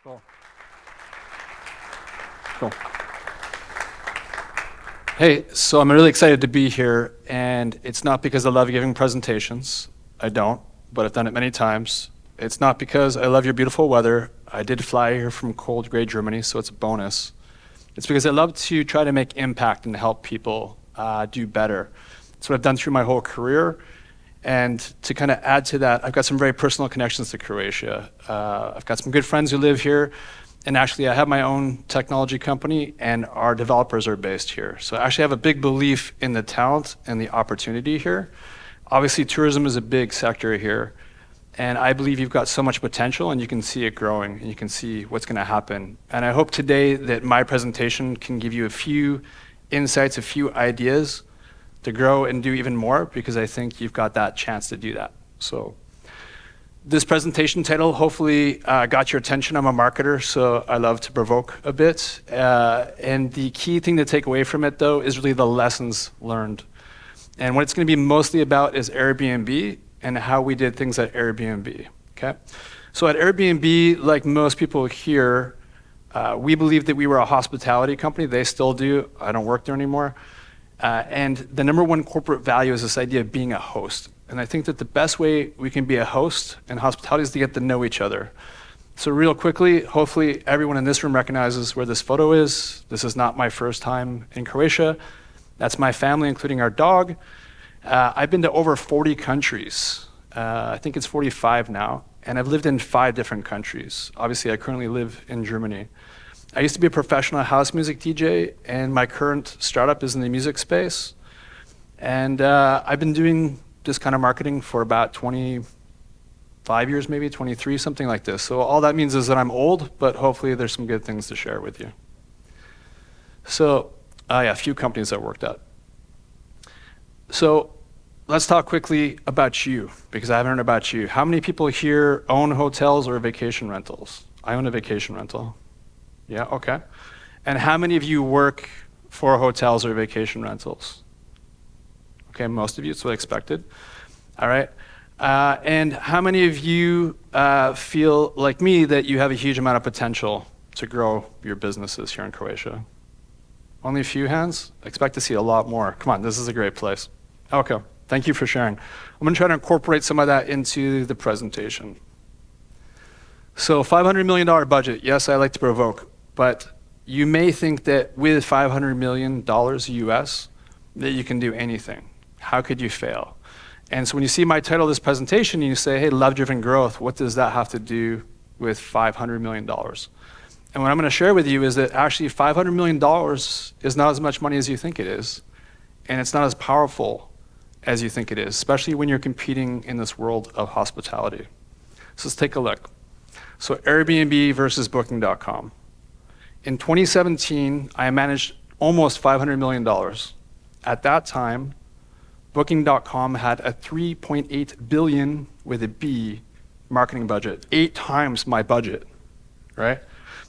Cool. Cool. Hey, so I'm really excited to be here, and it's not because I love giving presentations. I don't, but I've done it many times. It's not because I love your beautiful weather. I did fly here from cold, gray Germany, so it's a bonus. It's because I love to try to make impact and help people do better. That's what I've done through my whole career. And to kind of add to that, I've got some very personal connections to Croatia. I've got some good friends who live here. And actually, I have my own technology company, and our developers are based here. So I actually have a big belief in the talent and the opportunity here. Obviously, tourism is a big sector here. And I believe you've got so much potential, and you can see it growing, and you can see what's going to happen. And I hope today that my presentation can give you a few insights, a few ideas to grow and do even more, because I think you've got that chance to do that. So this presentation title hopefully got your attention. I'm a marketer, so I love to provoke a bit. And the key thing to take away from it, though, is really the lessons learned. And what it's going to be mostly about is Airbnb and how we did things at Airbnb, okay? So at Airbnb, like most people here, we believed that we were a hospitality company. They still do. I don't work there anymore. And the number one corporate value is this idea of being a host. And I think that the best way we can be a host in hospitality is to get to know each other. So real quickly, hopefully everyone in this room recognizes where this photo is. This is not my first time in Croatia. That's my family, including our dog. I've been to over 40 countries. I think it's 45 now. And I've lived in 5 different countries. Obviously, I currently live in Germany. I used to be a professional house music DJ, and my current startup is in the music space. And I've been doing this kind of marketing for about 25 years, maybe 23, something like this. So all that means is that I'm old, but hopefully there's some good things to share with you. So, yeah, a few companies I've worked at. So let's talk quickly about you, because I haven't heard about you. How many people here own hotels or vacation rentals? I own a vacation rental. Yeah, okay. And how many of you work for hotels or vacation rentals? Okay, most of you, it's what I expected. All right. And how many of you feel like me that you have a huge amount of potential to grow your businesses here in Croatia? Only a few hands? I expect to see a lot more. Come on, this is a great place. Okay, thank you for sharing. I'm gonna try to incorporate some of that into the presentation. So $500 million budget, yes, I like to provoke, but you may think that with $500 million US, that you can do anything. How could you fail? And so when you see my title of this presentation, you say, hey, love-driven growth, what does that have to do with $500 million? And what I'm gonna share with you is that actually $500 million is not as much money as you think it is, and it's not as powerful as you think it is, especially when you're competing in this world of hospitality. So let's take a look. So Airbnb versus Booking.com. In 2017, I managed almost $500 million. At that time, Booking.com had a 3.8 billion with a B marketing budget, 8 times my budget, right?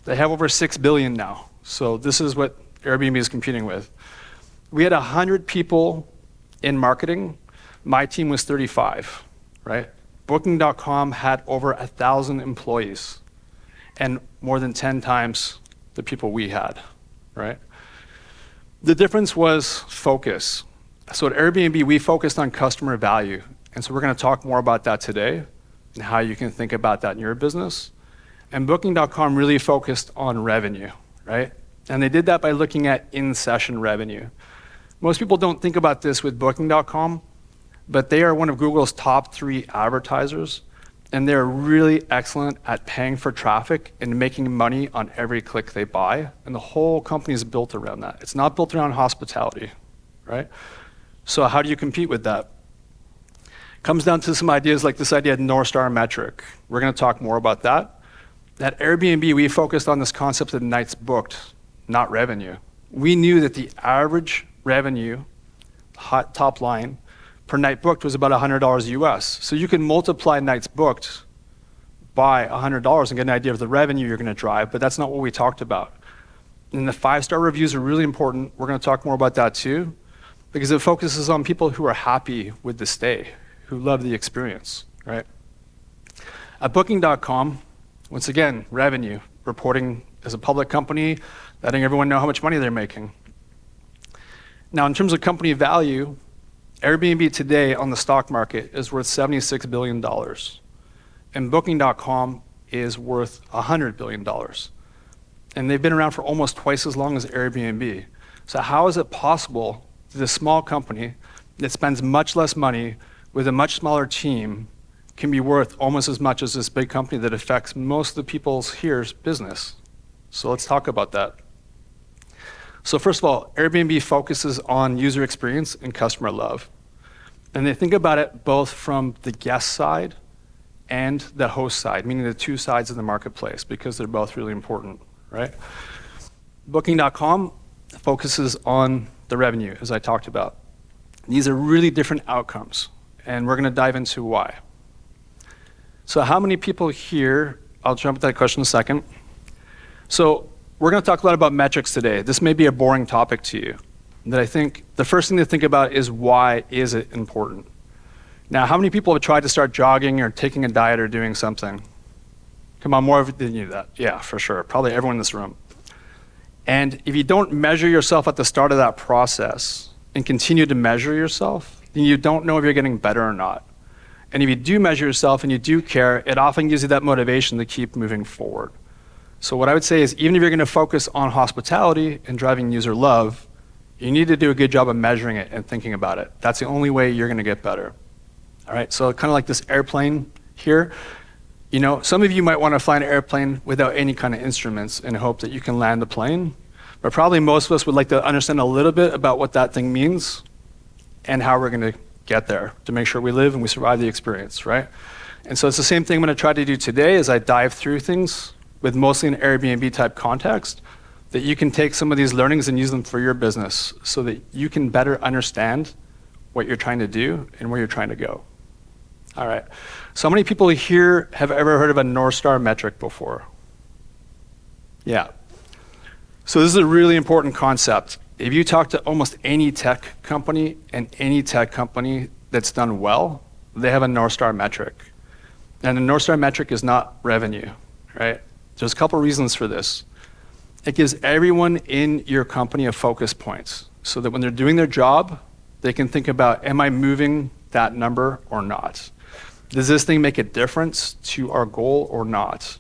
They have over 6 billion now. So this is what Airbnb is competing with. We had 100 people in marketing. My team was 35, right? Booking.com had over 1,000 employees and more than 10 times the people we had, right? The difference was focus. So at Airbnb, we focused on customer value. And so we're gonna talk more about that today and how you can think about that in your business. And Booking.com really focused on revenue, right? And they did that by looking at in-session revenue. Most people don't think about this with Booking.com, but they are one of Google's top 3 advertisers, and they're really excellent at paying for traffic and making money on every click they buy, and the whole company is built around that. It's not built around hospitality, right? So how do you compete with that? Comes down to some ideas like this idea of North Star metric. We're gonna talk more about that. At Airbnb, we focused on this concept of nights booked, not revenue. We knew that the average revenue, top line, per night booked was about $100 US. So you can multiply nights booked by $100 and get an idea of the revenue you're gonna drive, but that's not what we talked about. And the 5-star reviews are really important. We're gonna talk more about that too, because it focuses on people who are happy with the stay, who love the experience, right? At Booking.com, once again, revenue, reporting as a public company, letting everyone know how much money they're making. Now, in terms of company value, Airbnb today on the stock market is worth $76 billion. And Booking.com is worth $100 billion. And they've been around for almost twice as long as Airbnb. So how is it possible that a small company that spends much less money with a much smaller team can be worth almost as much as this big company that affects most of the people's here's business? So let's talk about that. So first of all, Airbnb focuses on user experience and customer love. And they think about it both from the guest side and the host side, meaning the two sides of the marketplace, because they're both really important, right? Booking.com focuses on the revenue, as I talked about. These are really different outcomes, and we're gonna dive into why. So how many people here, I'll jump at that question in a second. So we're gonna talk a lot about metrics today. This may be a boring topic to you, that I think the first thing to think about is why is it important? Now, how many people have tried to start jogging or taking a diet or doing something? Come on, more of than you do that. Yeah, for sure, probably everyone in this room. And if you don't measure yourself at the start of that process and continue to measure yourself, then you don't know if you're getting better or not. And if you do measure yourself and you do care, it often gives you that motivation to keep moving forward. So what I would say is, even if you're gonna focus on hospitality and driving user love, you need to do a good job of measuring it and thinking about it. That's the only way you're gonna get better. All right, so kind of like this airplane here. You know, some of you might wanna fly an airplane without any kind of instruments and hope that you can land the plane, but probably most of us would like to understand a little bit about what that thing means and how we're gonna get there to make sure we live and we survive the experience, right? And so it's the same thing I'm gonna try to do today as I dive through things with mostly an Airbnb type context, that you can take some of these learnings and use them for your business so that you can better understand what you're trying to do and where you're trying to go. All right, so how many people here have ever heard of a North Star metric before? Yeah. So this is a really important concept. If you talk to almost any tech company and any tech company that's done well, they have a North Star metric. And the North Star metric is not revenue, right? There's a couple reasons for this. It gives everyone in your company a focus point so that when they're doing their job, they can think about, am I moving that number or not? Does this thing make a difference to our goal or not?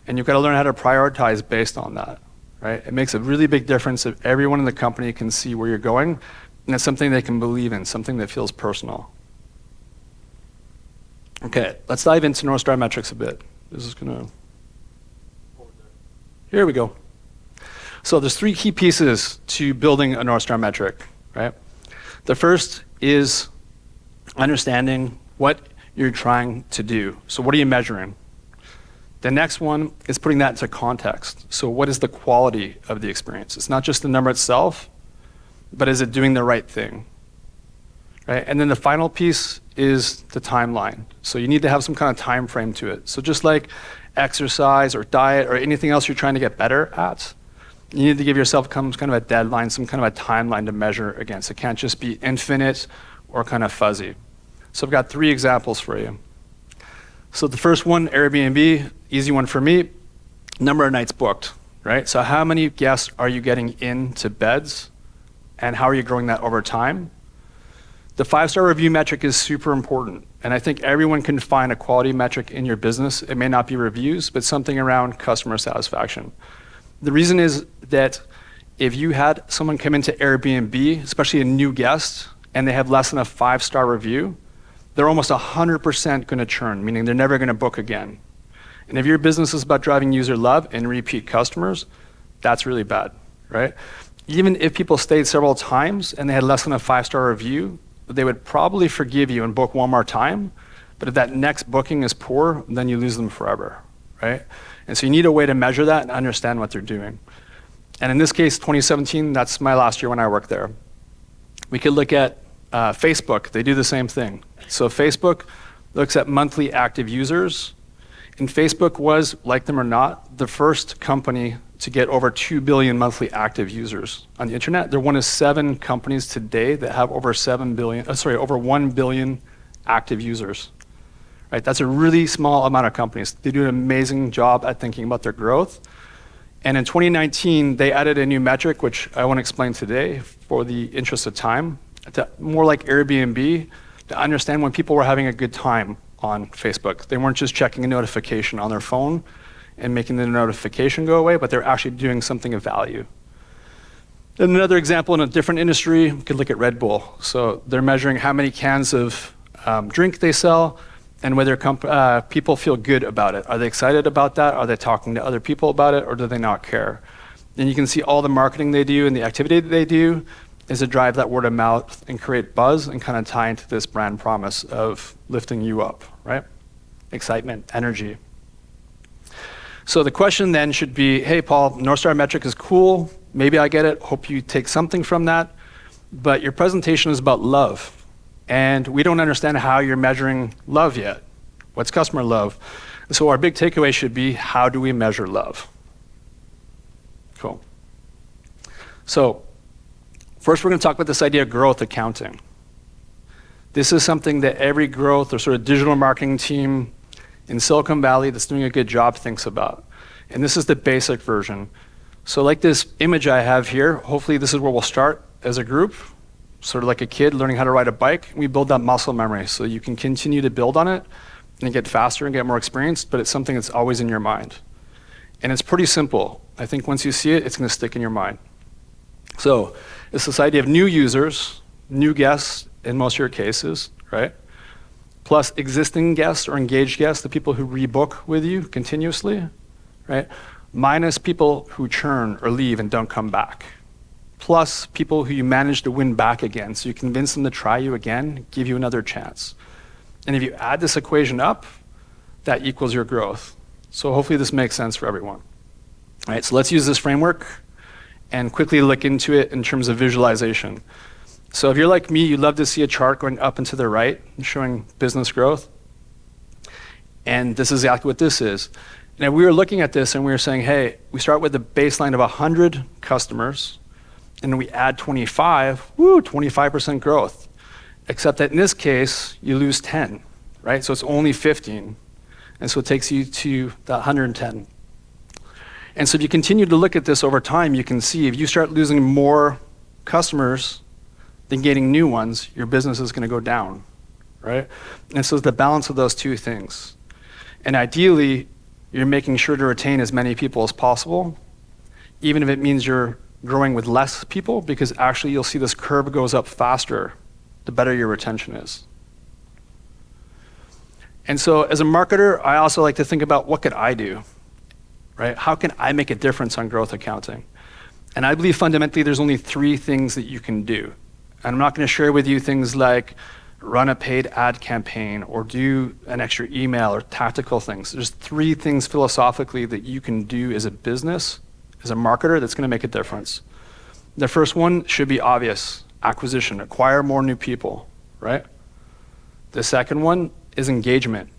And you've got to learn how to prioritize based on that, right? It makes a really big difference if everyone in the company can see where you're going, and it's something they can believe in, something that feels personal. Okay, let's dive into North Star metrics a bit. This is gonna, here we go. So there's three key pieces to building a North Star metric, right? The first is understanding what you're trying to do. So what are you measuring? The next one is putting that into context. So what is the quality of the experience? It's not just the number itself, but is it doing the right thing, right? And then the final piece is the timeline. So you need to have some kind of time frame to it. So just like exercise or diet or anything else you're trying to get better at, you need to give yourself some kind of a deadline, some kind of a timeline to measure against. It can't just be infinite or kind of fuzzy. So I've got three examples for you. So the first one, Airbnb, easy one for me, number of nights booked, right? So how many guests are you getting into beds and how are you growing that over time? The 5-star review metric is super important. And I think everyone can find a quality metric in your business. It may not be reviews, but something around customer satisfaction. The reason is that if you had someone come into Airbnb, especially a new guest, and they have less than a 5-star review, they're almost 100% gonna churn, meaning they're never gonna book again. And if your business is about driving user love and repeat customers, that's really bad, right? Even if people stayed several times and they had less than a 5-star review, they would probably forgive you and book one more time, but if that next booking is poor, then you lose them forever, right? And so you need a way to measure that and understand what they're doing. And in this case, 2017, that's my last year when I worked there. We could look at Facebook, they do the same thing. So Facebook looks at monthly active users, and Facebook was, like them or not, the first company to get over 2 billion monthly active users on the internet. They're one of 7 companies today that have over over 1 billion active users, right? That's a really small amount of companies. They do an amazing job at thinking about their growth. And in 2019, they added a new metric, which I won't explain today for the interest of time, more like Airbnb, to understand when people were having a good time on Facebook. They weren't just checking a notification on their phone and making the notification go away, but they're actually doing something of value. Then another example in a different industry, we could look at Red Bull. So they're measuring how many cans of drink they sell and whether people feel good about it. Are they excited about that? Are they talking to other people about it, or do they not care? And you can see all the marketing they do and the activity that they do is to drive that word of mouth and create buzz and kind of tie into this brand promise of lifting you up, right? Excitement, energy. So the question then should be, hey, Paul, North Star metric is cool. Maybe I get it. Hope you take something from that. But your presentation is about love. And we don't understand how you're measuring love yet. What's customer love? So our big takeaway should be, how do we measure love? Cool. So first, we're going to talk about this idea of growth accounting. This is something that every growth or sort of digital marketing team in Silicon Valley that's doing a good job thinks about. And this is the basic version. So like this image I have here, hopefully this is where we'll start as a group, sort of like a kid learning how to ride a bike. We build that muscle memory so you can continue to build on it and get faster and get more experienced, but it's something that's always in your mind. And it's pretty simple. I think once you see it, it's going to stick in your mind. So it's this idea of new users, new guests in most of your cases, right? Plus existing guests or engaged guests, the people who rebook with you continuously, right? Minus people who churn or leave and don't come back. Plus people who you manage to win back again, so you convince them to try you again, give you another chance. And if you add this equation up, that equals your growth. So hopefully this makes sense for everyone. All right, so let's use this framework and quickly look into it in terms of visualization. So if you're like me, you'd love to see a chart going up and to the right and showing business growth. And this is exactly what this is. Now we were looking at this and we were saying, hey, we start with a baseline of 100 customers, and we add 25, 25% growth. Except that in this case, you lose 10, right? So it's only 15. And so it takes you to the 110. And so if you continue to look at this over time, you can see if you start losing more customers than gaining new ones, your business is going to go down, right? And so it's the balance of those two things. And ideally, you're making sure to retain as many people as possible, even if it means you're growing with less people, because actually you'll see this curve goes up faster the better your retention is. And so as a marketer, I also like to think about, what could I do, right? How can I make a difference on growth accounting? And I believe fundamentally there's only 3 things that you can do. And I'm not going to share with you things like run a paid ad campaign or do an extra email or tactical things. There's 3 things philosophically that you can do as a business, as a marketer, that's going to make a difference. The first one should be obvious: acquisition, acquire more new people, right? The second one is engagement.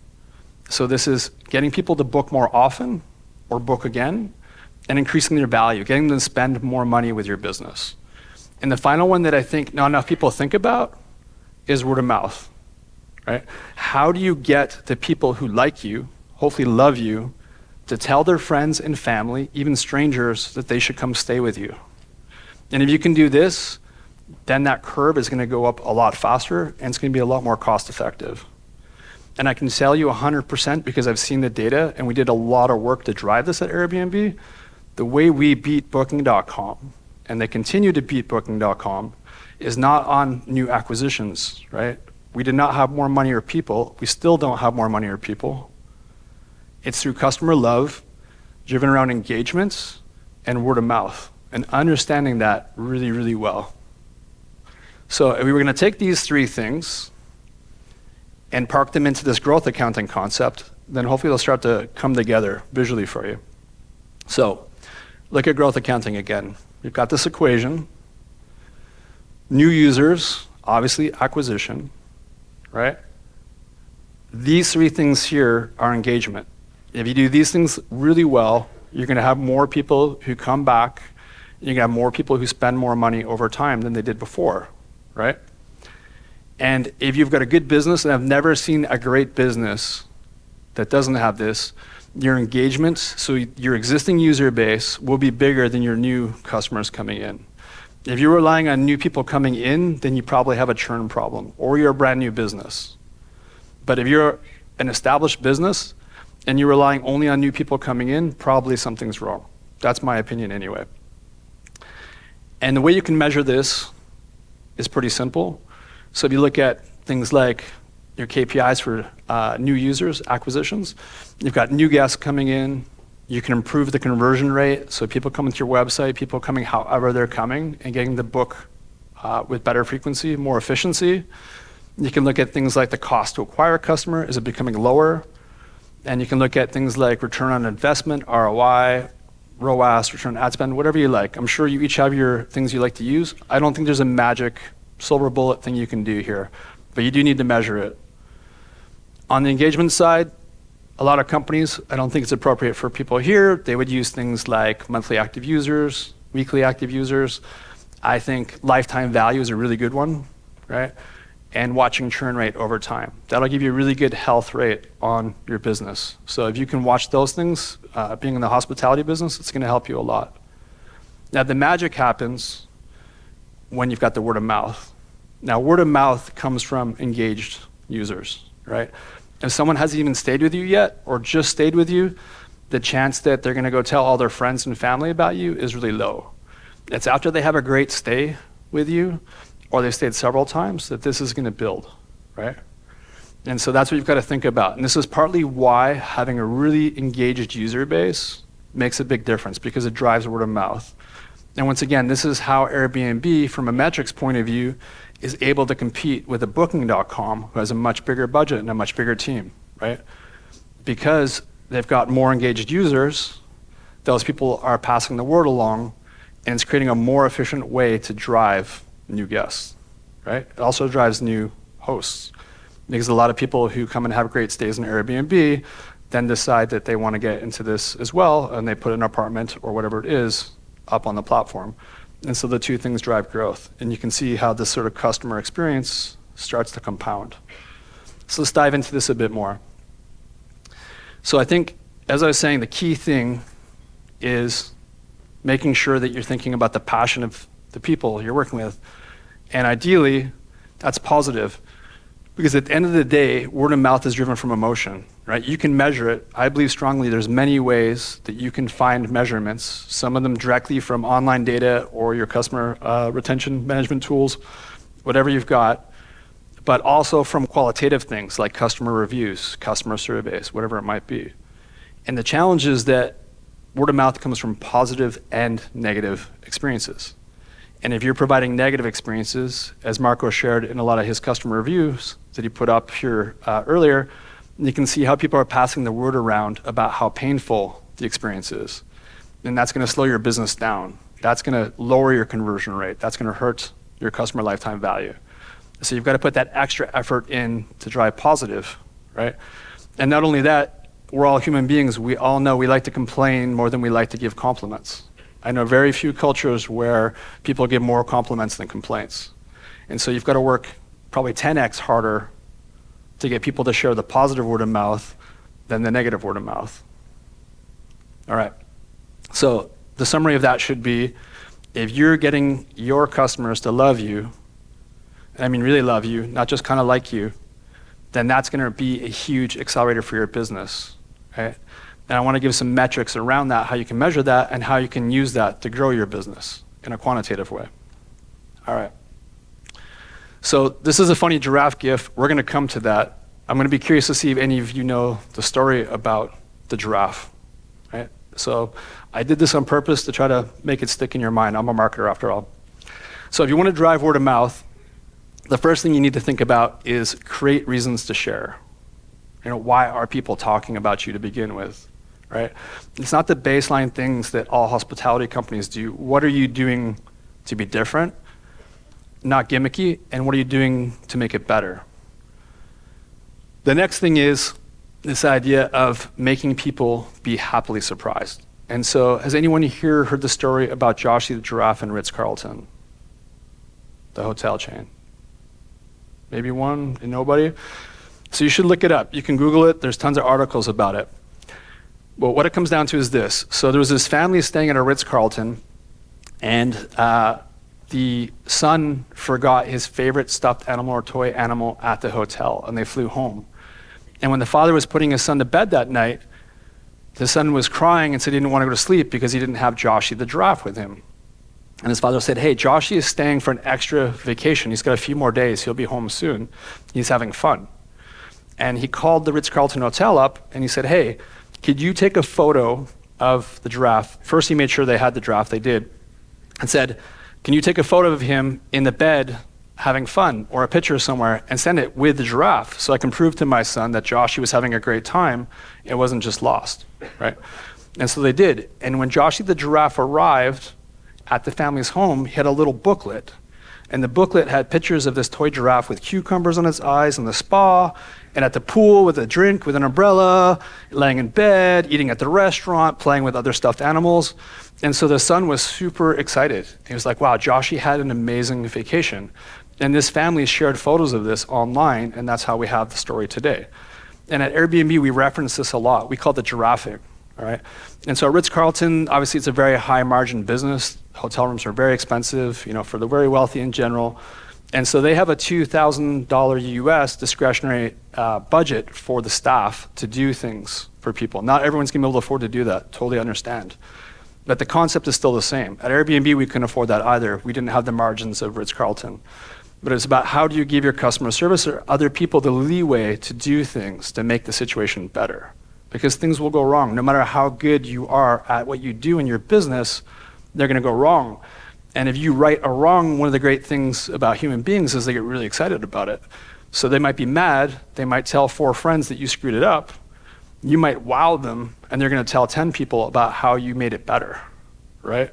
So this is getting people to book more often or book again, and increasing their value, getting them to spend more money with your business. And the final one that I think not enough people think about is word of mouth, right? How do you get the people who like you, hopefully love you, to tell their friends and family, even strangers, that they should come stay with you? And if you can do this, then that curve is going to go up a lot faster, and it's going to be a lot more cost effective. And I can tell you 100% because I've seen the data, and we did a lot of work to drive this at Airbnb. The way we beat Booking.com, and they continue to beat Booking.com, is not on new acquisitions, right? We did not have more money or people. We still don't have more money or people. It's through customer love, driven around engagements, and word of mouth, and understanding that really, really well. So if we were going to take these 3 things and park them into this growth accounting concept, then hopefully they'll start to come together visually for you. So look at growth accounting again. We've got this equation. New users, obviously acquisition, right? These 3 things here are engagement. If you do these things really well, you're going to have more people who come back. You're going to have more people who spend more money over time than they did before, right? And if you've got a good business, and I've never seen a great business that doesn't have this, your engagement, so your existing user base will be bigger than your new customers coming in. If you're relying on new people coming in, then you probably have a churn problem, or you're a brand new business. But if you're an established business and you're relying only on new people coming in, probably something's wrong. That's my opinion anyway. And the way you can measure this is pretty simple. So if you look at things like your KPIs for new users, acquisitions, you've got new guests coming in, you can improve the conversion rate, so people coming to your website, people coming however they're coming, and getting the book with better frequency, more efficiency. You can look at things like the cost to acquire a customer, is it becoming lower? And you can look at things like return on investment, ROI, ROAS, return on ad spend, whatever you like. I'm sure you each have your things you like to use. I don't think there's a magic silver bullet thing you can do here, but you do need to measure it. On the engagement side, a lot of companies, I don't think it's appropriate for people here. They would use things like monthly active users, weekly active users. I think lifetime value is a really good one, right? And watching churn rate over time. That'll give you a really good health rate on your business. So if you can watch those things, being in the hospitality business, it's gonna help you a lot. Now the magic happens when you've got the word of mouth. Now word of mouth comes from engaged users, right? If someone hasn't even stayed with you yet, or just stayed with you, the chance that they're gonna go tell all their friends and family about you is really low. It's after they have a great stay with you, or they've stayed several times, that this is gonna build, right? And so that's what you've gotta think about. And this is partly why having a really engaged user base makes a big difference, because it drives word of mouth. And once again, this is how Airbnb, from a metrics point of view, is able to compete with a Booking.com, who has a much bigger budget and a much bigger team, right? Because they've got more engaged users, those people are passing the word along, and it's creating a more efficient way to drive new guests, right? It also drives new hosts, because a lot of people who come and have great stays in Airbnb then decide that they want to get into this as well, and they put an apartment or whatever it is up on the platform. And so the two things drive growth. And you can see how this sort of customer experience starts to compound. So let's dive into this a bit more. So I think, as I was saying, the key thing is making sure that you're thinking about the passion of the people you're working with. And ideally, that's positive. Because at the end of the day, word of mouth is driven from emotion, right? You can measure it. I believe strongly there's many ways that you can find measurements, some of them directly from online data or your customer retention management tools, whatever you've got, but also from qualitative things like customer reviews, customer surveys, whatever it might be. And the challenge is that word of mouth comes from positive and negative experiences. And if you're providing negative experiences, as Marco shared in a lot of his customer reviews that he put up here earlier, you can see how people are passing the word around about how painful the experience is. And that's gonna slow your business down. That's gonna lower your conversion rate. That's gonna hurt your customer lifetime value. So you've gotta put that extra effort in to drive positive, right? And not only that, we're all human beings. We all know we like to complain more than we like to give compliments. I know very few cultures where people give more compliments than complaints. And so you've got to work probably 10x harder to get people to share the positive word of mouth than the negative word of mouth. All right. So the summary of that should be, if you're getting your customers to love you, and I mean really love you, not just kind of like you, then that's going to be a huge accelerator for your business, right? And I want to give some metrics around that, how you can measure that, and how you can use that to grow your business in a quantitative way. All right. So this is a funny giraffe gif. We're going to come to that. I'm going to be curious to see if any of you know the story about the giraffe, right? So I did this on purpose to try to make it stick in your mind. I'm a marketer after all. So if you want to drive word of mouth, the first thing you need to think about is create reasons to share. You know, why are people talking about you to begin with? Right? It's not the baseline things that all hospitality companies do. What are you doing to be different, not gimmicky, and what are you doing to make it better? The next thing is this idea of making people be happily surprised. And so has anyone here heard the story about Joshie the giraffe and Ritz-Carlton, the hotel chain? maybe one, and nobody. So you should look it up. You can Google it. There's tons of articles about it. But what it comes down to is this. So there was this family staying at a Ritz-Carlton, and the son forgot his favorite stuffed animal or toy animal at the hotel, and they flew home. And when the father was putting his son to bed that night, the son was crying and said he didn't want to go to sleep because he didn't have Joshy the giraffe with him. And his father said, hey, Joshy is staying for an extra vacation. He's got a few more days. He'll be home soon. He's having fun. And he called the Ritz-Carlton Hotel up and he said, hey, could you take a photo of the giraffe? First, he made sure they had the giraffe. They did. And said, can you take a photo of him in the bed having fun, or a picture somewhere, and send it with the giraffe so I can prove to my son that Joshy was having a great time. It wasn't just lost, right? And so they did. And when Joshy the giraffe arrived at the family's home, he had a little booklet. And the booklet had pictures of this toy giraffe with cucumbers on its eyes in the spa, and at the pool with a drink, with an umbrella, laying in bed, eating at the restaurant, playing with other stuffed animals. And so the son was super excited. He was like, wow, Joshy had an amazing vacation. And this family shared photos of this online, and that's how we have the story today. And at Airbnb, we reference this a lot. We call it giraffing, all right? And so at Ritz-Carlton, obviously it's a very high margin business. Hotel rooms are very expensive, for the very wealthy in general. And so they have a $2,000 US discretionary budget for the staff to do things for people. Not everyone's gonna be able to afford to do that, totally understand. But the concept is still the same. At Airbnb, we couldn't afford that either. We didn't have the margins of Ritz-Carlton. But it's about how do you give your customer service or other people the leeway to do things to make the situation better. Because things will go wrong. No matter how good you are at what you do in your business, they're gonna go wrong. And if you right a wrong, one of the great things about human beings is they get really excited about it. So they might be mad, they might tell 4 friends that you screwed it up, you might wow them, and they're gonna tell 10 people about how you made it better, right?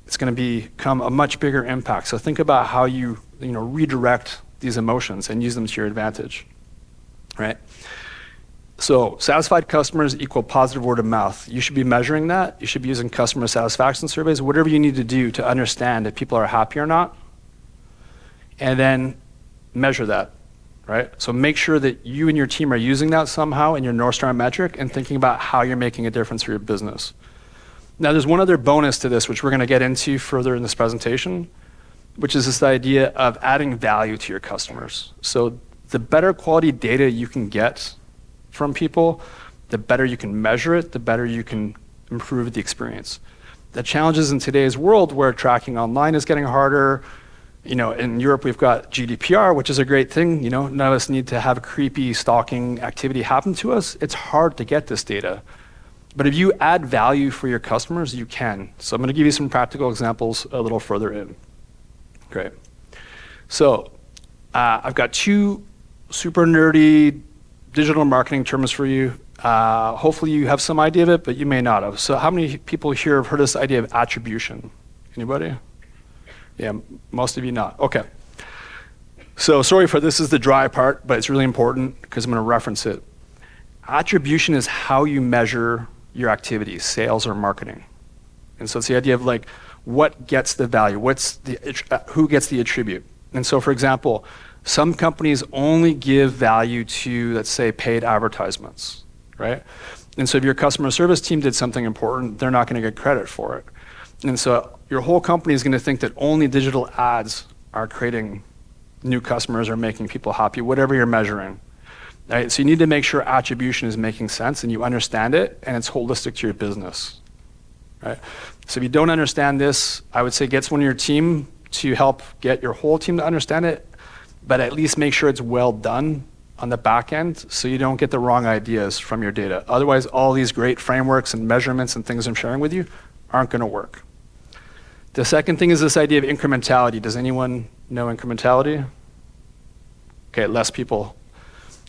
It's gonna become a much bigger impact. So think about how you redirect these emotions and use them to your advantage, right? So satisfied customers equal positive word of mouth. You should be measuring that. You should be using customer satisfaction surveys, whatever you need to do to understand if people are happy or not, and then measure that, right? So make sure that you and your team are using that somehow in your North Star metric and thinking about how you're making a difference for your business. Now there's one other bonus to this, which we're gonna get into further in this presentation, which is this idea of adding value to your customers. So the better quality data you can get from people, the better you can measure it, the better you can improve the experience. The challenges in today's world where tracking online is getting harder. In Europe we've got GDPR, which is a great thing. None of us need to have a creepy stalking activity happen to us. It's hard to get this data. But if you add value for your customers, you can. So I'm gonna give you some practical examples a little further in. Great. So I've got 2 super nerdy digital marketing terms for you. Hopefully you have some idea of it, but you may not have. So how many people here have heard of this idea of attribution? Anybody? Yeah, most of you not. Okay. So sorry for this is the dry part, but it's really important because I'm gonna reference it. Attribution is how you measure your activities, sales or marketing. And so it's the idea of what gets the value, who gets the attribute. And so for example, some companies only give value to, let's say, paid advertisements, right? And so if your customer service team did something important, they're not gonna get credit for it. And so your whole company is gonna think that only digital ads are creating new customers or making people happy, whatever you're measuring. Right? So you need to make sure attribution is making sense and you understand it and it's holistic to your business, right? So if you don't understand this, I would say get someone on your team to help get your whole team to understand it, but at least make sure it's well done on the back end so you don't get the wrong ideas from your data. Otherwise, all these great frameworks and measurements and things I'm sharing with you aren't gonna work. The second thing is this idea of incrementality. Does anyone know incrementality? Okay, less people.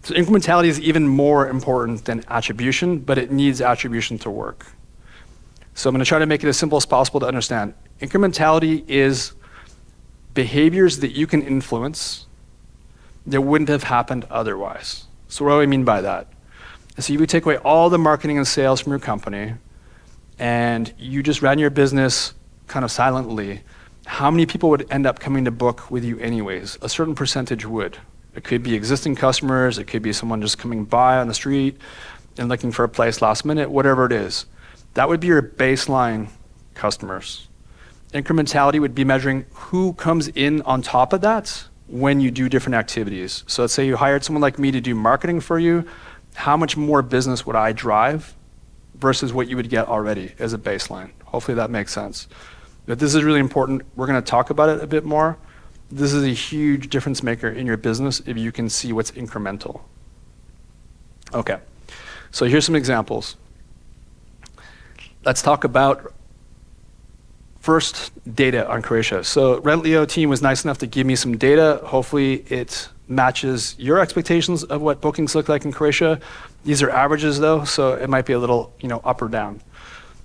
So incrementality is even more important than attribution, but it needs attribution to work. So I'm gonna try to make it as simple as possible to understand. Incrementality is behaviors that you can influence that wouldn't have happened otherwise. So what do I mean by that? So you would take away all the marketing and sales from your company and you just ran your business kind of silently, how many people would end up coming to book with you anyways? A certain percentage would. It could be existing customers, it could be someone just coming by on the street and looking for a place last minute, whatever it is. That would be your baseline customers. Incrementality would be measuring who comes in on top of that when you do different activities. So let's say you hired someone like me to do marketing for you. How much more business would I drive versus what you would get already as a baseline? Hopefully that makes sense. But this is really important. We're going to talk about it a bit more. This is a huge difference maker in your business if you can see what's incremental. Okay, so here's some examples. Let's talk about first data on Croatia. So Rentlio team was nice enough to give me some data. Hopefully it matches your expectations of what bookings look like in Croatia. These are averages though, so it might be a little, up or down.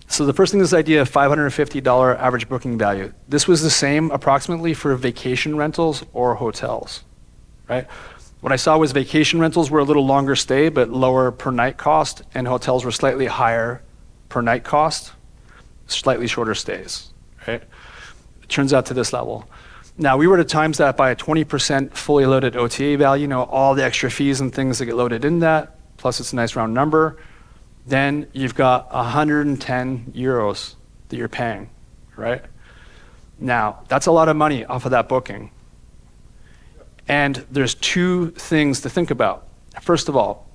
So the first thing is this idea of $550 average booking value. This was the same approximately for vacation rentals or hotels, right? What I saw was vacation rentals were a little longer stay, but lower per night cost, and hotels were slightly higher per night cost, slightly shorter stays, right? It turns out to this level. Now, we were to times that by a 20% fully loaded OTA value, all the extra fees and things that get loaded in that, plus it's a nice round number. Then you've got 110 euros that you're paying, right? Now, that's a lot of money off of that booking. And there's two things to think about. First of all,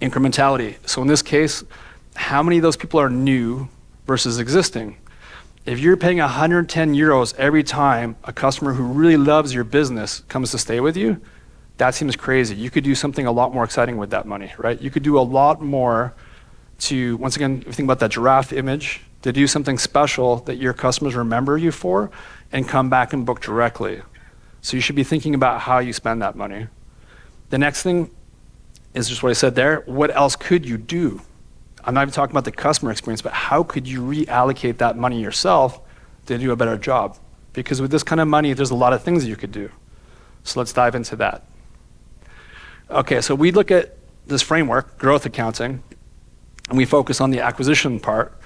incrementality. So in this case, how many of those people are new versus existing? If you're paying 110 euros every time a customer who really loves your business comes to stay with you, that seems crazy. You could do something a lot more exciting with that money, right? You could do a lot more to, once again, if you think about that giraffe image, to do something special that your customers remember you for and come back and book directly. So you should be thinking about how you spend that money. The next thing is just what I said there. What else could you do? I'm not even talking about the customer experience, but how could you reallocate that money yourself to do a better job? Because with this kind of money, there's a lot of things that you could do. So let's dive into that. Okay, so we look at this framework, growth accounting, and we focus on the acquisition part.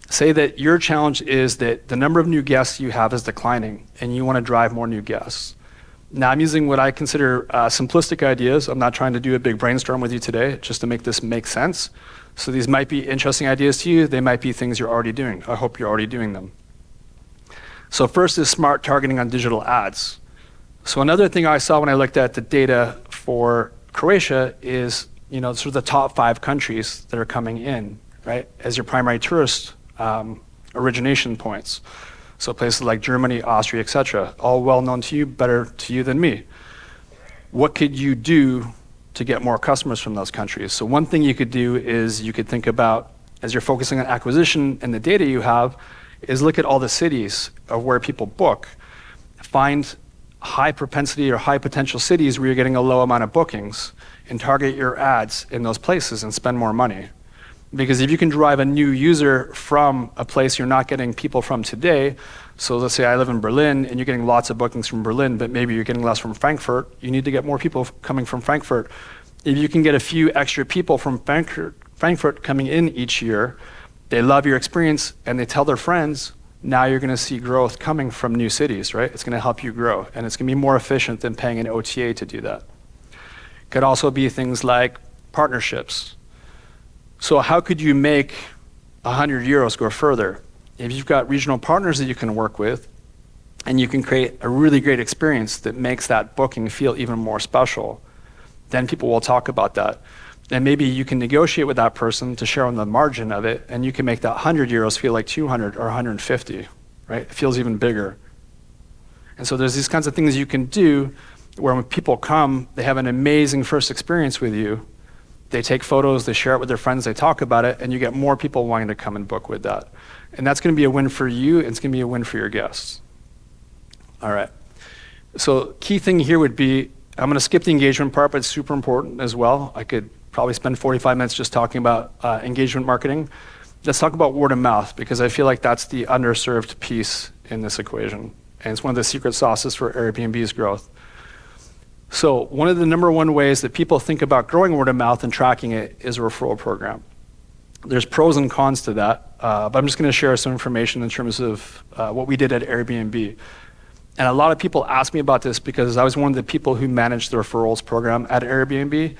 Say that your challenge is that the number of new guests you have is declining and you want to drive more new guests. Now I'm using what I consider simplistic ideas. I'm not trying to do a big brainstorm with you today, just to make this make sense. So these might be interesting ideas to you. They might be things you're already doing. I hope you're already doing them. So first is smart targeting on digital ads. So another thing I saw when I looked at the data for Croatia is, sort of the top 5 countries that are coming in, right, as your primary tourist origination points. So places like Germany, Austria, etc., all well known to you, better to you than me. What could you do to get more customers from those countries? So one thing you could do is you could think about, as you're focusing on acquisition and the data you have, is look at all the cities of where people book. Find high propensity or high potential cities where you're getting a low amount of bookings and target your ads in those places and spend more money. Because if you can drive a new user from a place you're not getting people from today, so let's say I live in Berlin and you're getting lots of bookings from Berlin, but maybe you're getting less from Frankfurt, you need to get more people coming from Frankfurt. If you can get a few extra people from Frankfurt coming in each year, they love your experience and they tell their friends, now you're going to see growth coming from new cities, right? It's going to help you grow, and it's going to be more efficient than paying an OTA to do that. Could also be things like partnerships. So how could you make 100 euros go further? If you've got regional partners that you can work with, and you can create a really great experience that makes that booking feel even more special, then people will talk about that. And maybe you can negotiate with that person to share on the margin of it, and you can make that 100 euros feel like 200 or 150, right? It feels even bigger. And so there's these kinds of things you can do where when people come, they have an amazing first experience with you. They take photos, they share it with their friends, they talk about it, and you get more people wanting to come and book with that. And that's going to be a win for you, and it's going to be a win for your guests. All right. So key thing here would be, I'm going to skip the engagement part, but it's super important as well. I could probably spend 45 minutes just talking about engagement marketing. Let's talk about word of mouth, because I feel like that's the underserved piece in this equation. And it's one of the secret sauces for Airbnb's growth. So one of the number one ways that people think about growing word of mouth and tracking it is a referral program. There's pros and cons to that, but I'm just going to share some information in terms of what we did at Airbnb. And a lot of people ask me about this because I was one of the people who managed the referrals program at Airbnb,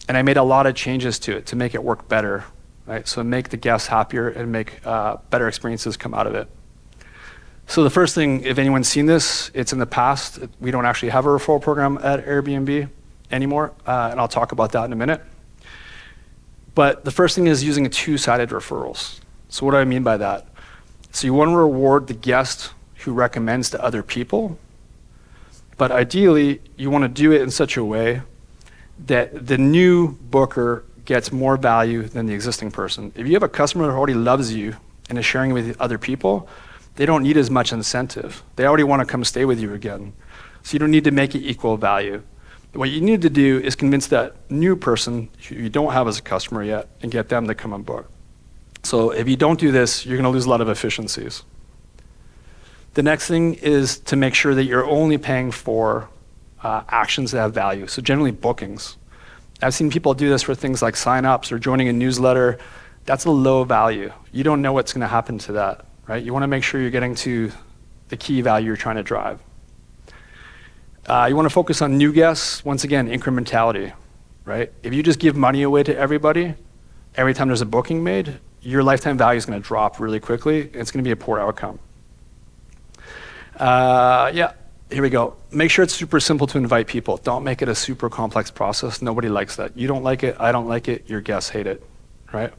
and I made a lot of changes to it to make it work better, right? So make the guests happier and make better experiences come out of it. So the first thing, if anyone's seen this, it's in the past. We don't actually have a referral program at Airbnb anymore, and I'll talk about that in a minute. But the first thing is using a two-sided referrals. So what do I mean by that? So you want to reward the guest who recommends to other people, but ideally you want to do it in such a way that the new booker gets more value than the existing person. If you have a customer that already loves you and is sharing with other people, they don't need as much incentive. They already want to come stay with you again. So you don't need to make it equal value. What you need to do is convince that new person who you don't have as a customer yet and get them to come and book. So if you don't do this, you're going to lose a lot of efficiencies. The next thing is to make sure that you're only paying for actions that have value. So generally bookings. I've seen people do this for things like sign-ups or joining a newsletter. That's a low value. You don't know what's going to happen to that, right? You want to make sure you're getting to the key value you're trying to drive. You want to focus on new guests. Once again, incrementality, right? If you just give money away to everybody, every time there's a booking made, your lifetime value is going to drop really quickly. It's going to be a poor outcome. Yeah, here we go. Make sure it's super simple to invite people. Don't make it a super complex process. Nobody likes that. You don't like it, I don't like it, your guests hate it, right?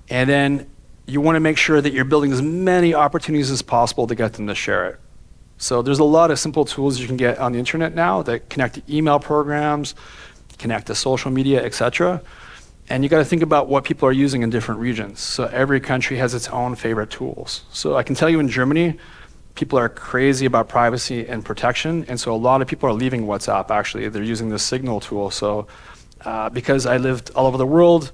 And then you want to make sure that you're building as many opportunities as possible to get them to share it. So there's a lot of simple tools you can get on the internet now that connect to email programs, connect to social media, etc. And you got to think about what people are using in different regions. So every country has its own favorite tools. So I can tell you in Germany, people are crazy about privacy and protection, and so a lot of people are leaving WhatsApp, actually. They're using the Signal tool. So because I lived all over the world,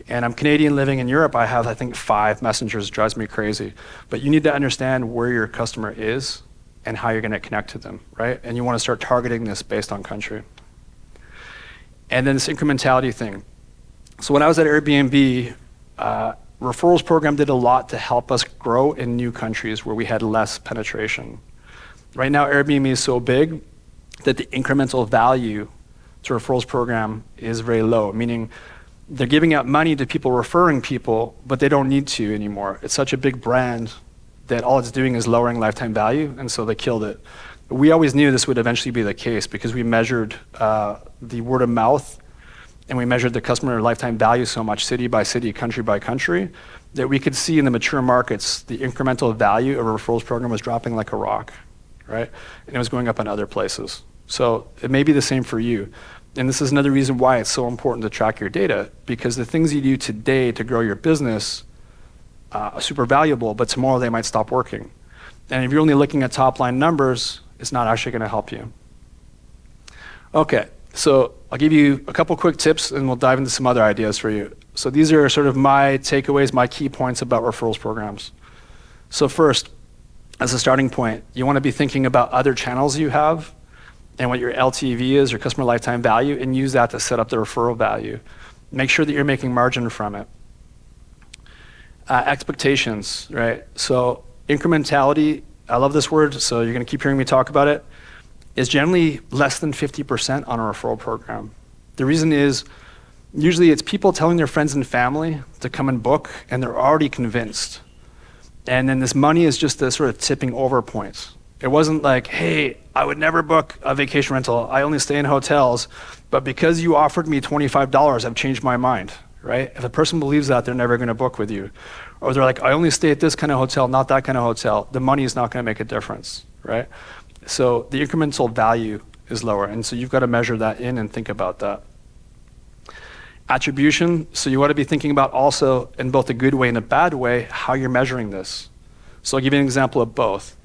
and I'm Canadian living in Europe, I have, I think, 5 messengers. It drives me crazy. But you need to understand where your customer is and how you're going to connect to them, right? And you want to start targeting this based on country. And then this incrementality thing. So when I was at Airbnb, referrals program did a lot to help us grow in new countries where we had less penetration. Right now, Airbnb is so big that the incremental value to referrals program is very low, meaning they're giving out money to people referring people, but they don't need to anymore. It's such a big brand that all it's doing is lowering lifetime value, and so they killed it. We always knew this would eventually be the case because we measured the word of mouth, and we measured the customer lifetime value so much, city by city, country by country, that we could see in the mature markets the incremental value of a referrals program was dropping like a rock, right? And it was going up in other places. So it may be the same for you. And this is another reason why it's so important to track your data, because the things you do today to grow your business are super valuable, but tomorrow they might stop working. And if you're only looking at top line numbers, it's not actually going to help you. Okay, so I'll give you a couple quick tips and we'll dive into some other ideas for you. So these are sort of my takeaways, my key points about referrals programs. So first, as a starting point, you want to be thinking about other channels you have and what your LTV is, your customer lifetime value, and use that to set up the referral value. Make sure that you're making margin from it. Expectations, right? So incrementality, I love this word, so you're going to keep hearing me talk about it, is generally less than 50% on a referral program. The reason is, usually it's people telling their friends and family to come and book, and they're already convinced. And then this money is just the sort of tipping over point. It wasn't like, hey, I would never book a vacation rental. I only stay in hotels, but because you offered me $25, I've changed my mind, right? If a person believes that, they're never going to book with you. Or they're like, I only stay at this kind of hotel, not that kind of hotel. The money is not going to make a difference, right? So the incremental value is lower, and so you've got to measure that in and think about that. Attribution, so you want to be thinking about also, in both a good way and a bad way, how you're measuring this. So I'll give you an example of both.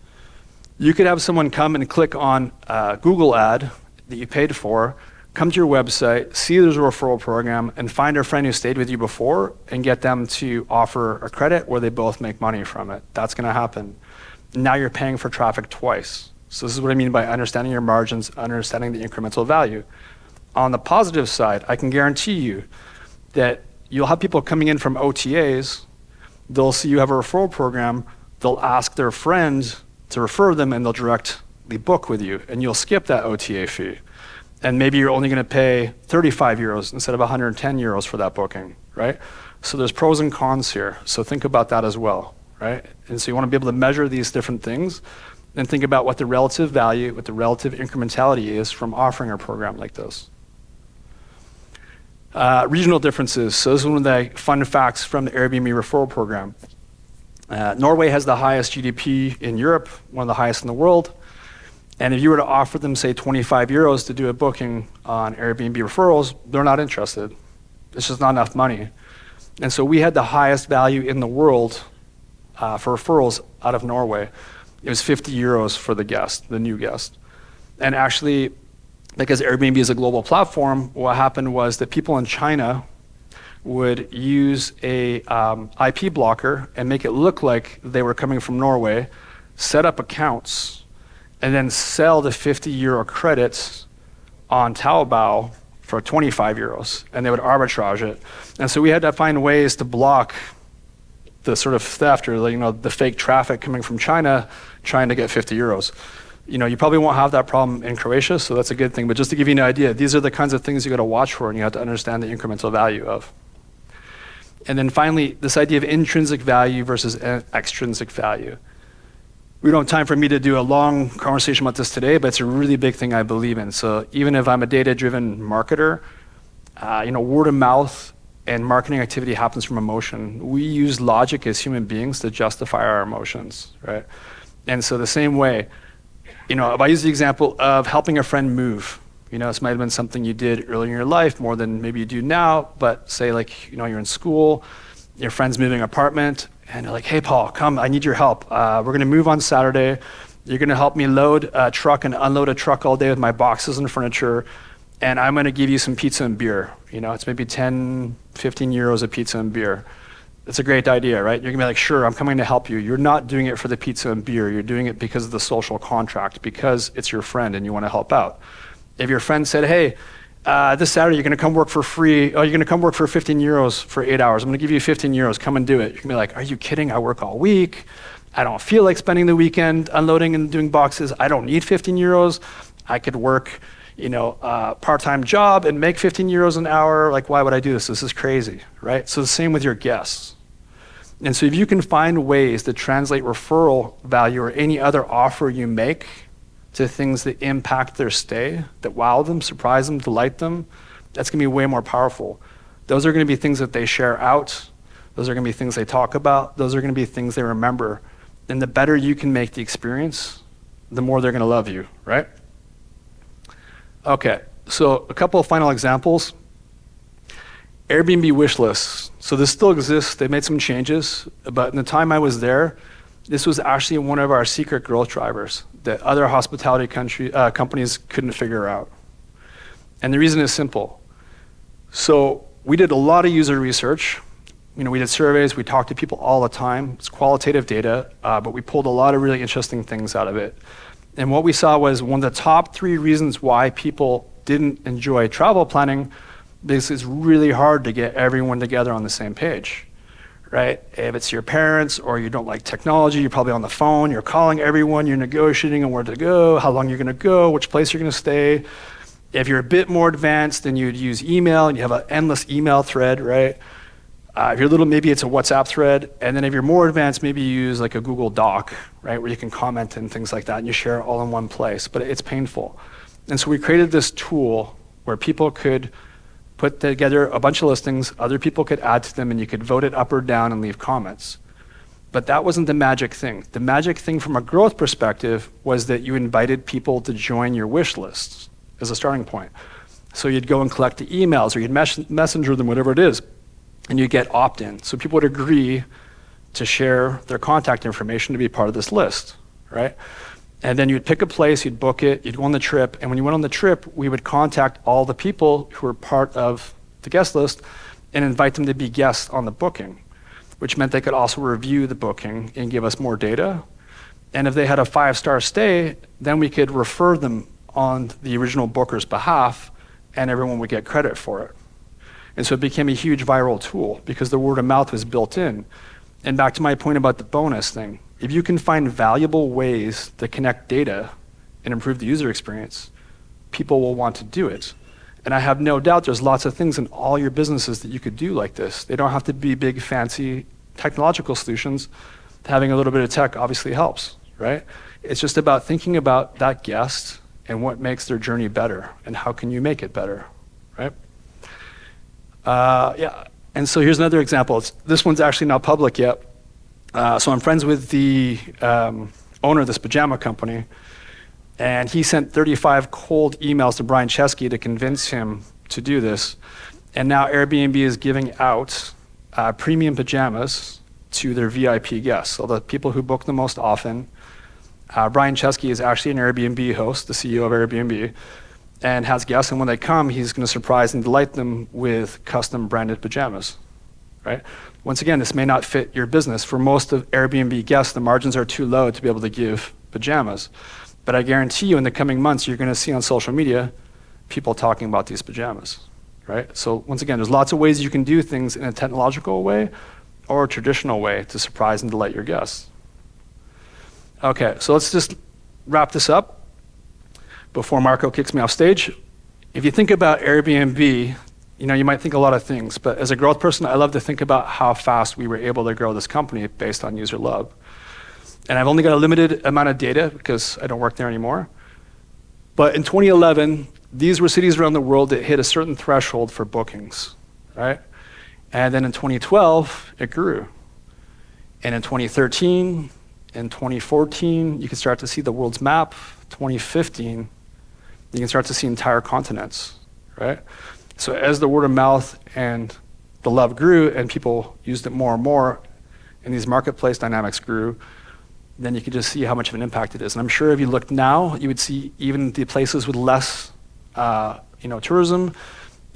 You could have someone come and click on a Google ad that you paid for, come to your website, see there's a referral program, and find a friend who stayed with you before and get them to offer a credit where they both make money from it. That's going to happen. Now you're paying for traffic twice. So this is what I mean by understanding your margins, understanding the incremental value. On the positive side, I can guarantee you that you'll have people coming in from OTAs, they'll see you have a referral program, they'll ask their friends to refer them, and they'll directly book with you, and you'll skip that OTA fee. And maybe you're only going to pay 35 euros instead of 110 euros for that booking, right? So there's pros and cons here. So think about that as well, right? And so you want to be able to measure these different things and think about what the relative value, what the relative incrementality is from offering a program like this. Regional differences. So this is one of the fun facts from the Airbnb referral program. Norway has the highest GDP in Europe, one of the highest in the world. And if you were to offer them, say, 25 euros to do a booking on Airbnb referrals, they're not interested. It's just not enough money. And so we had the highest value in the world for referrals out of Norway. It was 50 euros for the guest, the new guest. And actually, because Airbnb is a global platform, what happened was that people in China would use a IP blocker and make it look like they were coming from Norway, set up accounts, and then sell the 50 euro credits on Taobao for 25 euros, and they would arbitrage it. And so we had to find ways to block the sort of theft or the fake traffic coming from China trying to get 50 euros. You probably won't have that problem in Croatia, so that's a good thing. But just to give you an idea, these are the kinds of things you got to watch for, and you have to understand the incremental value of. And then finally, this idea of intrinsic value versus extrinsic value. We don't have time for me to do a long conversation about this today, but it's a really big thing I believe in. So even if I'm a data-driven marketer, word of mouth and marketing activity happens from emotion. We use logic as human beings to justify our emotions, right? And so the same way, if I use the example of helping a friend move, this might have been something you did early in your life more than maybe you do now, but say you're in school, your friend's moving apartment, and they're like, hey, Paul, come, I need your help. We're gonna move on Saturday. You're gonna help me load a truck and unload a truck all day with my boxes and furniture, and I'm gonna give you some pizza and beer. It's maybe 10, 15 euros of pizza and beer. It's a great idea, right? You're gonna be like, sure, I'm coming to help you. You're not doing it for the pizza and beer. You're doing it because of the social contract, because it's your friend and you wanna help out. If your friend said, hey, this Saturday you're gonna come work for free, you're gonna come work for 15 euros for 8 hours. I'm gonna give you 15 euros, come and do it. You're gonna be like, are you kidding? I work all week. I don't feel like spending the weekend unloading and doing boxes. I don't need 15 euros. I could work, a part-time job and make 15 euros an hour. Like, why would I do this? This is crazy, right? So the same with your guests. And so if you can find ways to translate referral value or any other offer you make to things that impact their stay, that wow them, surprise them, delight them, that's gonna be way more powerful. Those are gonna be things that they share out. Those are gonna be things they talk about. Those are gonna be things they remember. And the better you can make the experience, the more they're gonna love you, right? Okay, so a couple of final examples. Airbnb wish lists. So this still exists, they made some changes, but in the time I was there, this was actually one of our secret growth drivers that other hospitality companies couldn't figure out. And the reason is simple. So we did a lot of user research. We did surveys, we talked to people all the time. It's qualitative data, but we pulled a lot of really interesting things out of it. And what we saw was one of the top 3 reasons why people didn't enjoy travel planning, because it's really hard to get everyone together on the same page. Right? If it's your parents or you don't like technology, you're probably on the phone, you're calling everyone, you're negotiating on where to go, how long you're gonna go, which place you're gonna stay. If you're a bit more advanced, then you'd use email and you have an endless email thread, right? If you're little, maybe it's a WhatsApp thread. And then if you're more advanced, maybe you use like a Google Doc, right? Where you can comment and things like that and you share it all in one place, but it's painful. And so we created this tool where people could put together a bunch of listings, other people could add to them, and you could vote it up or down and leave comments. But that wasn't the magic thing. The magic thing from a growth perspective was that you invited people to join your wish lists as a starting point. So you'd go and collect the emails, or you'd messenger them, whatever it is, and you get opt-in. So people would agree to share their contact information to be part of this list, right? And then you'd pick a place, you'd book it, you'd go on the trip, and when you went on the trip, we would contact all the people who were part of the guest list and invite them to be guests on the booking, which meant they could also review the booking and give us more data. And if they had a 5-star stay, then we could refer them on the original booker's behalf, and everyone would get credit for it. And so it became a huge viral tool because the word of mouth was built in. And back to my point about the bonus thing, If you can find valuable ways to connect data and improve the user experience, people will want to do it. And I have no doubt there's lots of things in all your businesses that you could do like this. They don't have to be big, fancy technological solutions. Having a little bit of tech obviously helps, right? It's just about thinking about that guest and what makes their journey better and how can you make it better, right? Yeah, and so here's another example. This one's actually not public yet. So I'm friends with the owner of this pajama company, and he sent 35 cold emails to Brian Jeszenszky to convince him to do this. And now Airbnb is giving out premium pajamas to their VIP guests, so the people who book the most often. Brian Jeszenszky is actually an Airbnb host, the CEO of Airbnb, and has guests, and when they come, he's going to surprise and delight them with custom branded pajamas, right? Once again, this may not fit your business. For most of Airbnb guests, the margins are too low to be able to give pajamas. But I guarantee you in the coming months, you're going to see on social media people talking about these pajamas, right? So once again, there's lots of ways you can do things in a technological way or a traditional way to surprise and delight your guests. Okay, so let's just wrap this up before Marco kicks me off stage. If you think about Airbnb, you might think a lot of things, but as a growth person, I love to think about how fast we were able to grow this company based on user love. And I've only got a limited amount of data because I don't work there anymore. But in 2011, these were cities around the world that hit a certain threshold for bookings, right? And then in 2012, it grew. And in 2013, in 2014, you can start to see the world's map. 2015, you can start to see entire continents, right? So as the word of mouth and the love grew and people used it more and more, and these marketplace dynamics grew, then you could just see how much of an impact it is. And I'm sure if you looked now, you would see even the places with less tourism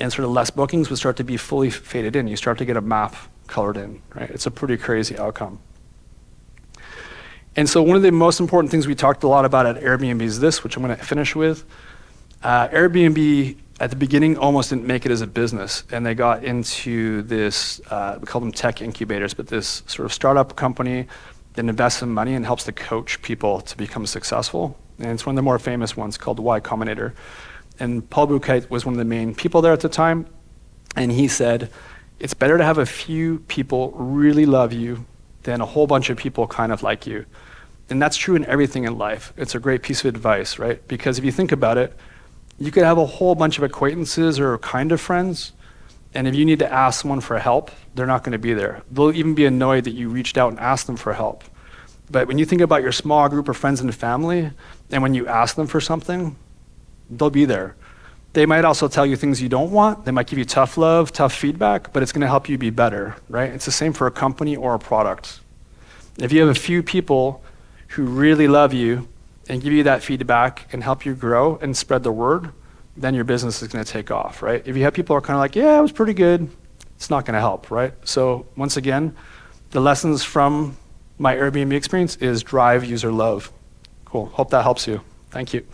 and sort of less bookings would start to be fully faded in. You start to get a map colored in, right? It's a pretty crazy outcome. And so one of the most important things we talked a lot about at Airbnb is this, which I'm going to finish with. Airbnb at the beginning almost didn't make it as a business, and they got into this, we call them tech incubators, but this sort of startup company that invests some money and helps to coach people to become successful. And it's one of the more famous ones called Y Combinator. And Paul Buchheit was one of the main people there at the time, and he said, it's better to have a few people really love you than a whole bunch of people kind of like you. And that's true in everything in life. It's a great piece of advice, right? Because if you think about it, you could have a whole bunch of acquaintances or kind of friends, and if you need to ask someone for help, they're not going to be there. They'll even be annoyed that you reached out and asked them for help. But when you think about your small group of friends and family, and when you ask them for something, they'll be there. They might also tell you things you don't want. They might give you tough love, tough feedback, but it's going to help you be better, right? It's the same for a company or a product. If you have a few people who really love you and give you that feedback and help you grow and spread the word, then your business is going to take off, right? If you have people who are kind of like, yeah, it was pretty good, it's not going to help, right? So once again, the lessons from my Airbnb experience is drive user love. Cool. Hope that helps you. Thank you.